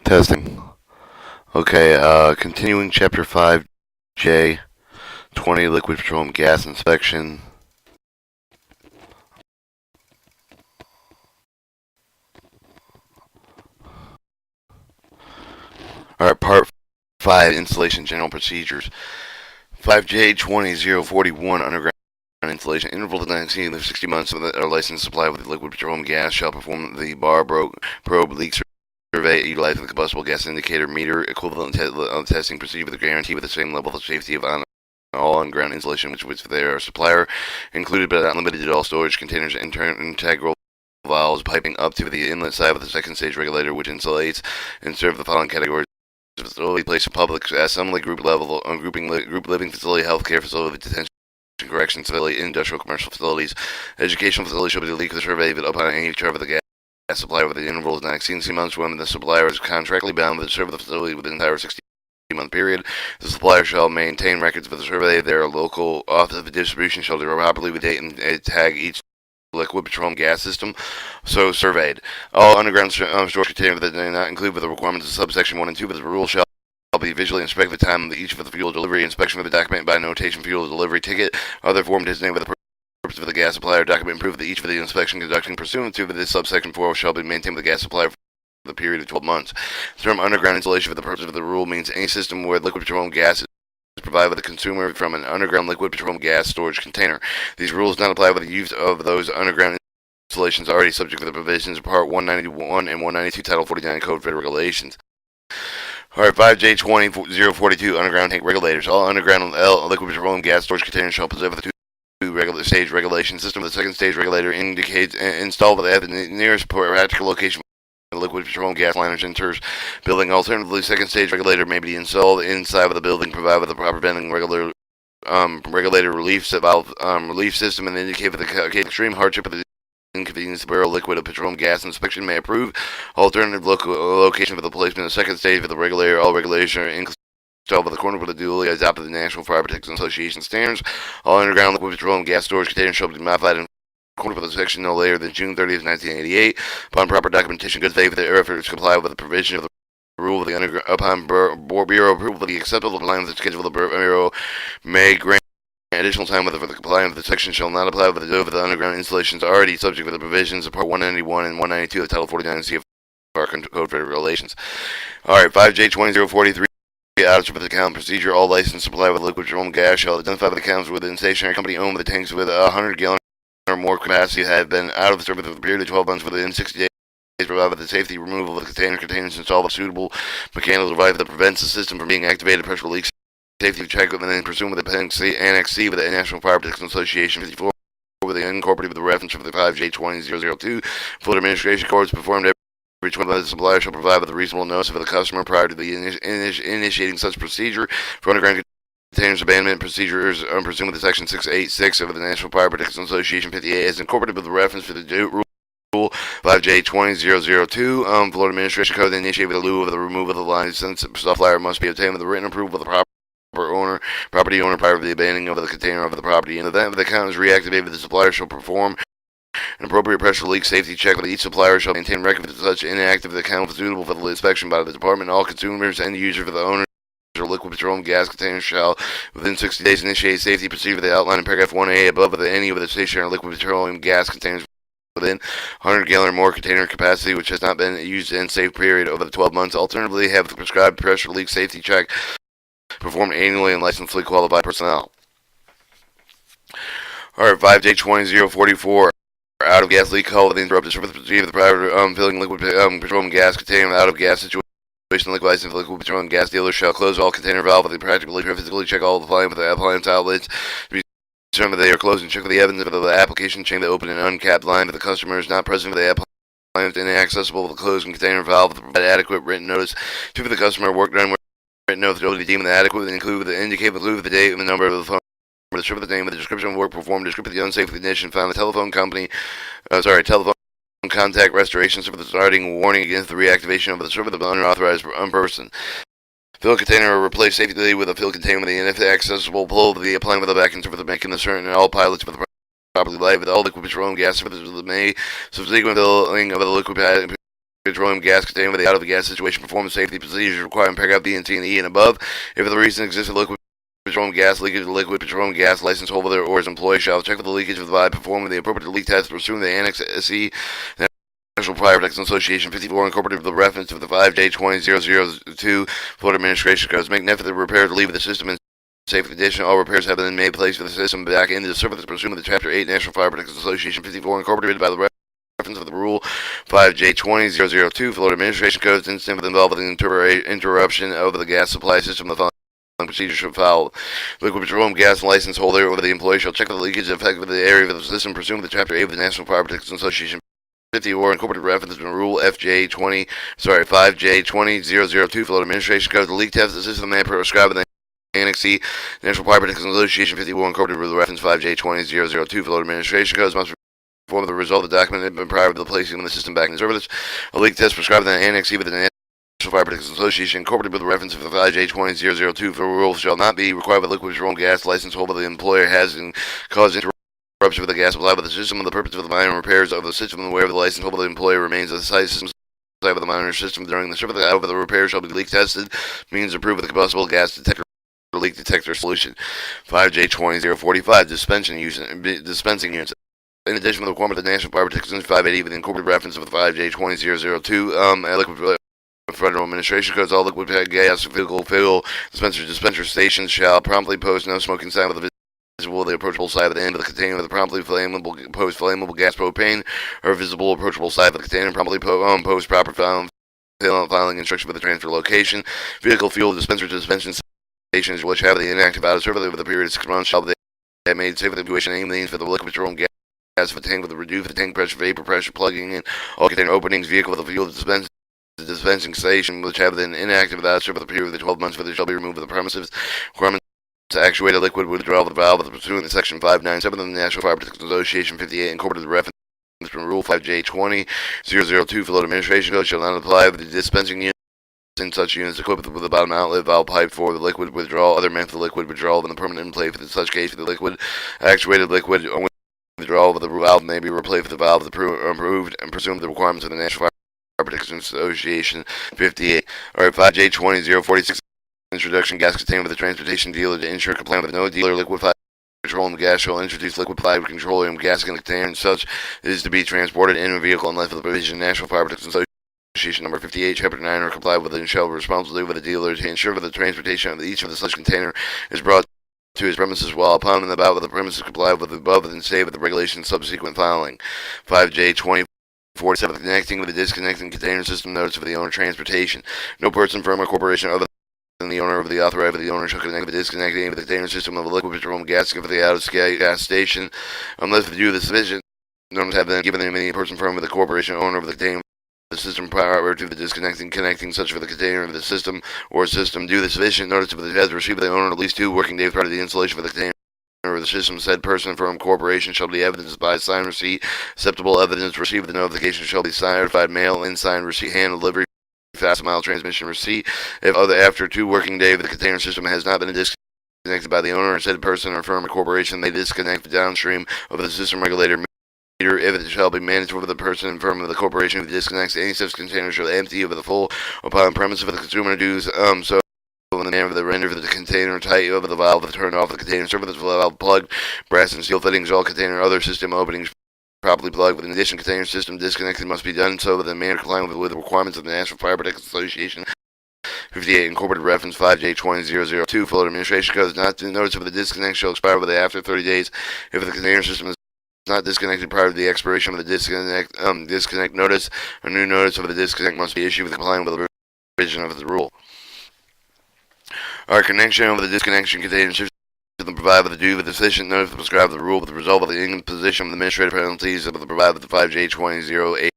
Testing. Okay, continuing chapter 5J, 20 liquid petroleum gas inspection. Alright, part 5, installation general procedures. 5J20041, underground installation. Interval of 19 to 60 months of a licensed supply with liquid petroleum gas shall perform the bar probe leak survey utilizing the combustible gas indicator meter equivalent testing procedure with a guarantee with the same level of safety of all on-ground installation which their supplier included but not limited to all storage containers and integral valves piping up to the inlet side of the second stage regulator, which insulates and serve the following categories: facility, place of public assembly, group level, group living facility, healthcare facility, detention, corrections facility, industrial commercial facilities. Educational facility shall be the leak of the survey but upon any charge of the gas supplier with the interval is not exceeding 6 months when the supplier is contractually bound to serve the facility within the entire 60-month period. The supplier shall maintain records of the survey. Their local office of distribution shall properly date and tag each liquid petroleum gas system so surveyed. All underground storage containers that do not include with the requirements of subsection 1 and 2 of the rule shall be visually inspected at the time of each of the fuel delivery inspection with the document by notation fuel delivery ticket, other form designated with the purpose of the gas supplier document proof that each of the inspection conducting pursuant to this subsection 4 shall be maintained with the gas supplier for the period of 12 months. The term underground installation for the purpose of the rule means any system where liquid petroleum gas is provided with the consumer from an underground liquid petroleum gas storage container. These rules not apply with the use of those underground installations already subject to the provisions of Part 191 and 192 Title 49 Code of Federal Regulations. Alright, 5J20042 underground tank regulators. All underground liquid petroleum gas storage containers shall possess the two-stage regulation system. The second stage regulator indicates installed at the nearest practical location the liquid petroleum gas liners enters building. Alternatively, second stage regulator may be installed inside of the building, provided with the proper venting regulator relief valve relief system, and indicate with the extreme hardship of the inconvenience the Bureau of Liquid Petroleum Gas Inspection may approve. Alternative location for the placement of the second stage of the regulator. All regulation installed with the corner with the duly adopted the National Fire Protection Association standards. All underground liquid petroleum gas storage containers shall be modified in according to the section no later than June 30th, 1988. Upon proper documentation, good faith, the efforts comply with the provision of the rule of the upon Bureau approval of the acceptable line of the schedule of the Bureau may grant additional time for the compliance with the section shall not apply with the underground installations already subject to the provisions of Part 191 and 192 of Title 49 CFR Code of Federal Regulations. Alright, 5J20043 out of the account procedure. All licensed supply with liquid petroleum gas shall identify the accounts within stationary company owned with the tanks with 100 gallon or more capacity have been out of service for the period of 12 months within 60 days. Provided the safety removal of the containers installed a suitable mechanical device that prevents the system from being activated. Pressure leaks safety check and then pursuant with the Annex C with the National Fire Protection Association 54 with the incorporated with the reference for the 5J20002. Full administration courts performed every 20 months. The supplier shall provide with a reasonable notice of the customer prior to the initiating such procedure for underground containers abandonment procedures pursuant to Section 686 of the National Fire Protection Association 58 as incorporated with the reference for the rule 5J20002. Florida Administration Code initiated with the lieu of the removal of the line since the supplier must be obtained with the written approval of the property owner prior to the abandoning of the container of the property. In the event the account is reactivated, the supplier shall perform an appropriate pressure leak safety check with each supplier shall maintain record of such inactive account suitable for the inspection by the department. All consumers and users of the owner or liquid petroleum gas containers shall within 60 days initiate safety procedure that outlined in paragraph 1A above with any of the stationary liquid petroleum gas containers within 100 gallon or more container capacity which has not been used in safe period over the 12 months. Alternatively, have the prescribed pressure leak safety check performed annually and licensed qualified personnel. Alright, 5J20044 out of gas leak call with the interrupted service procedure of the private filling liquid petroleum gas container out of gas situation. Liquid petroleum gas dealers shall close all container valve with the practically physically check all the appliance outlets to be determined that they are closed and check for the evidence of the application chain that open and uncapped line if the customer is not present for the appliance inaccessible with the closed container valve to provide adequate written notice to the customer work done with written notice to be deemed adequate and include the date and the number of the phone the strip of the name of the description of work performed, description of the unsafe condition found, the telephone contact restoration for the starting warning against the reactivation of the server of the unauthorized person. Fill container or replace safely with a fill container with the inaccessible pull of the applying with the back and server making the certain all pilots with the properly live with all liquid petroleum gas services with the May subsequent filling of the liquid petroleum gas contained with the out-of-gas situation, perform safety procedures requiring paragraph B and T and E and above. If for the reason exists a liquid petroleum gas leakage of the liquid petroleum gas license holder or his employee shall check for the leakage of the vibe, perform the appropriate leak test pursuant to the Annex C National Fire Protection Association 54 incorporated with the reference to the 5J20002 Florida Administration Codes. Make net for the repair to leave the system in safe condition. All repairs have been made place for the system back into the service pursuant to the Chapter 8 National Fire Protection Association 54 incorporated by the reference of the Rule 5J20002 Florida Administration Codes. Incident with involved in the interruption of the gas supply system. The following procedure should follow. Liquid petroleum gas license holder or the employee shall check for the leakage effect of the area of the system pursuant to the Chapter 8 of the National Fire Protection Association 50 or incorporated reference to Rule 5J20002 Florida Administration Code. The leak test of the system may prescribe in the Annex C National Fire Protection Association 51 incorporated with the reference 5J20002 Florida Administration Codes must perform the result of the document prior to the placing of the system back in service. A leak test prescribed in the Annex C with the National Fire Protection Association incorporated with the reference of the 5J20002 for rule shall not be required by liquid petroleum gas license holder the employer has and cause interruption of the gas supply with the system. On the purpose of the minor repairs of the system where the license holder the employer remains at the site system of the minor system during the service. However, the repair shall be leak tested, means approved with the combustible gas detector leak detector solution. 5J20045 dispensing units. In addition to the requirement of the National Fire Protection 580 with the incorporated reference of the 5J20002 liquid Federal Administration Codes, all liquid gas vehicle dispenser stations shall promptly post no smoking sign with the visible the approachable side of the end of the container with the promptly post flammable gas propane or visible approachable side of the container, promptly post proper filing instruction for the transfer location. Vehicle fuel dispenser dispensing stations which have the inactive out of service over the period of 6 months shall be made safe with evacuation aim means for the liquid petroleum gas of a tank with the reduced tank pressure, vapor pressure, plugging in all container openings. Vehicle with the fuel dispensing station which have been inactive without service for the period of the 12 months for they shall be removed from the premises. Requirements to actuate a liquid withdrawal of the valve with pursuant to Section 597 of the National Fire Protection Association 58 incorporated the reference from Rule 5J20002 Florida Administration Code shall not apply with the dispensing unit in such units equipped with a bottom outlet valve pipe for the liquid withdrawal, other method of liquid withdrawal than the permanent in play for such case for the liquid actuated liquid withdrawal of the valve may be replaced with the valve approved and pursuant to the requirements of the National Fire Protection Association 58. Alright, 5J20046 introduction gas contained with the transportation dealer to ensure compliance with no dealer liquefied petroleum gas shall introduce liquefied petroleum gas in a container and such is to be transported in a vehicle unless for the provision of National Fire Protection Association number 58 chapter 9 or comply with and shall responsibility with the dealer to ensure that the transportation of each of the such container is brought to his premises while upon and about with the premises comply with the above and stay with the regulations subsequent filing. 5J247 connecting with the disconnecting container system notice for the owner transportation. No person, firm, or corporation other than the owner of the authorized the owner shall connect the disconnecting with the container system of a liquid petroleum gas for the out of gas station unless the due to the sufficient norms have been given to any person, firm, with the corporation owner of the container the system prior to the disconnecting connecting such for the container of the system or system due the sufficient notice of the has received by the owner at least 2 working days prior to the installation of the container or the system. Said person, firm, corporation shall be evidenced by signed receipt. Acceptable evidence received with the notification shall be certified mail and signed receipt hand delivery fast mile transmission receipt. If after 2 working days the container system has not been disconnected by the owner, said person or firm or corporation they disconnect downstream of the system regulator meter. If it shall be mandatory for the person and firm of the corporation who disconnects any such container shall empty of the full upon premise of the consumer dues so in the manner of the render of the container tight of the valve turn off the container service the valve plugged brass and steel fittings all container other system openings properly plugged. With an addition container system disconnected must be done so with a manner complying with the requirements of the National Fire Protection Association 58 incorporated reference 5J20002 Florida Administration Code. Not to notice of the disconnect shall expire within after 30 days if the container system is not disconnected prior to the expiration of the disconnect notice. A new notice of the disconnect must be issued with complying with the provision of the rule. Our connection of the disconnection container system provide with the due with the sufficient notice to prescribe the rule with the result of the imposition of the administrative penalties of the provide with the 5J20080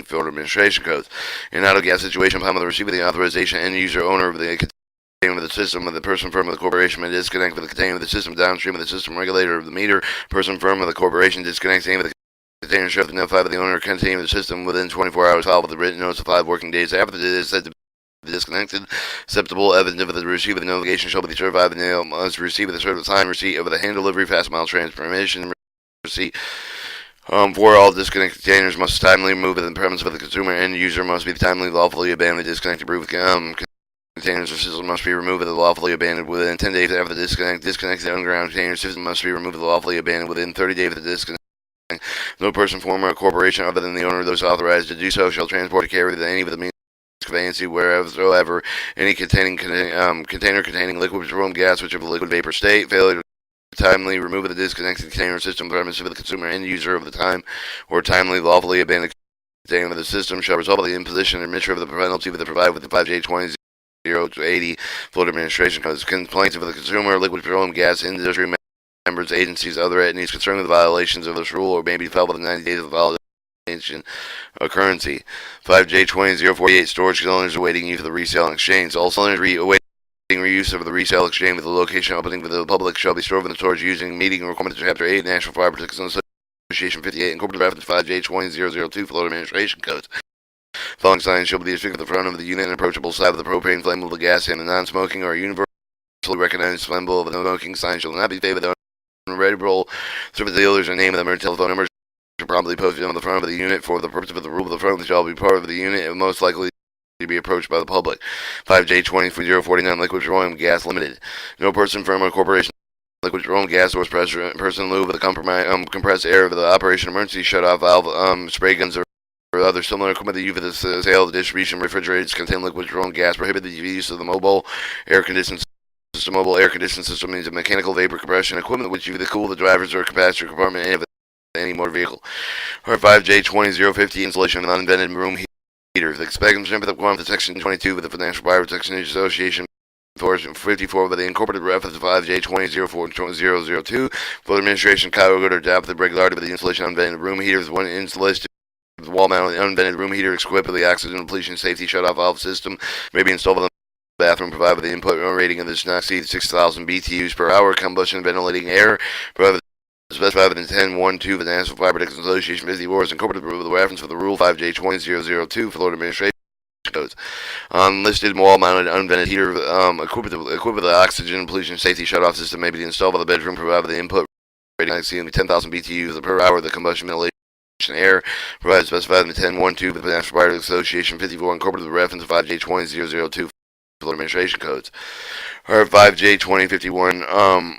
Florida Administration Codes. In auto gas situation, upon the receipt of the authorization end user owner of the container of the system of the person firm of the corporation may disconnect with the container of the system downstream of the system regulator of the meter. Person firm of the corporation disconnects any of the container shall notify the owner of the container of the system within 24 hours filed with the written notice of 5 working days after it is said to disconnected. Acceptable evidence of the receipt of the notification shall be certified by mail must receive the certified signed receipt of the hand delivery fast mile transmission receipt For all disconnected containers must timely remove within the premises of the consumer and user must be timely lawfully abandoned. Disconnected containers or systems must be removed and lawfully abandoned within 10 days after the disconnect. Disconnected underground container system must be removed and lawfully abandoned within 30 days of the disconnect. No person, firm, or corporation other than the owner of those authorized to do so shall transport or carry any of the means of conveyance wheresoever any container containing liquid petroleum gas which of a liquid vapor state. Failure to timely remove the disconnected container system premises of the consumer and user of the time or timely lawfully abandon the container of the system shall result in the imposition or admission of the penalty with the provided with the 5J20 to 80 Florida Administration Codes. Complaints of the consumer, liquid petroleum gas industry members, agencies, other entities concerned with the violations of this rule or may be filed within 90 days of the violation occurrence. 5J20048 storage cylinders awaiting use for the resale and exchange. All cylinders awaiting reuse of the resale exchange with the location opening for the public shall be stored in the storage using meeting requirements of Chapter 8 National Fire Protection Association 58 incorporated by 5J20002 Florida Administration Codes. Following signs shall be restricted at the front of the unit and approachable side of the propane flammable gas and the non-smoking or universally recognized flammable of the no-smoking sign shall not be favored on red roll. Service dealers or name of them or telephone numbers shall promptly posted on the front of the unit for the purpose of the rule of the front shall be part of the unit and most likely to be approached by the public. 5J20049 Liquid Petroleum Gas Limited. No person, firm, or corporation liquid petroleum gas source person in lieu of the compressed air of the operation emergency shut-off valve, spray guns, or other similar equipment that use for the sale, distribution, refrigerators contain liquid petroleum gas. Prohibited the use of the mobile air conditioning system. Mobile air conditioning system means a mechanical vapor compression equipment which use to cool the driver's or capacitor compartment of any motor vehicle. Or 5J20050 installation of an unvented room heater. The expected for the requirement of Section 22 of the Financial Fire Protection Association 54 by the incorporated reference of 5J2004002 for the administration Kyle would adopt the regularity of the installation of unvented room heaters. One installation the wall-mounted unvented room heater equipped with the oxygen depletion safety shut-off valve system may be installed in the bathroom provided with the input rating of this not exceed 6,000 BTUs per hour. Combustion ventilating air provided specified within 10.1.2 of the National Fire Protection Association 54 is incorporated with the reference for the Rule 5J20002 Florida Administration Codes. Unlisted wall-mounted unvented heater equipped with the oxygen depletion safety shut-off system may be installed in the bedroom provided with the input rating not exceeding 10,000 BTUs per hour. The combustion ventilation air provided specified in the 10.1.2 of the National Fire Association 54 incorporated with the reference of 5J20002 Florida Administration Codes. Or 5J2051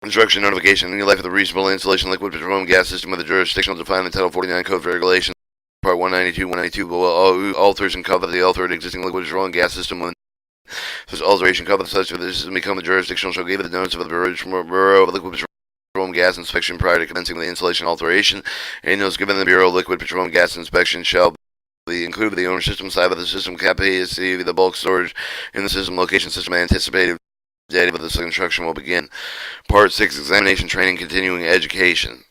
instruction notification in the life of the reasonable installation liquid petroleum gas system with the jurisdictional defined in Title 49 Code of Regulations Part 192 will alters and cover the altered existing liquid petroleum gas system when this alteration covers such that this system become the jurisdictional shall give the notice of the Bureau of Liquid Petroleum Gas Inspection prior to commencing the installation alteration. And those given the Bureau of Liquid Petroleum Gas Inspection shall be included the owner system side of the system capacity, the bulk storage in the system location system anticipated date of this construction will begin. Part 6 examination training continuing education.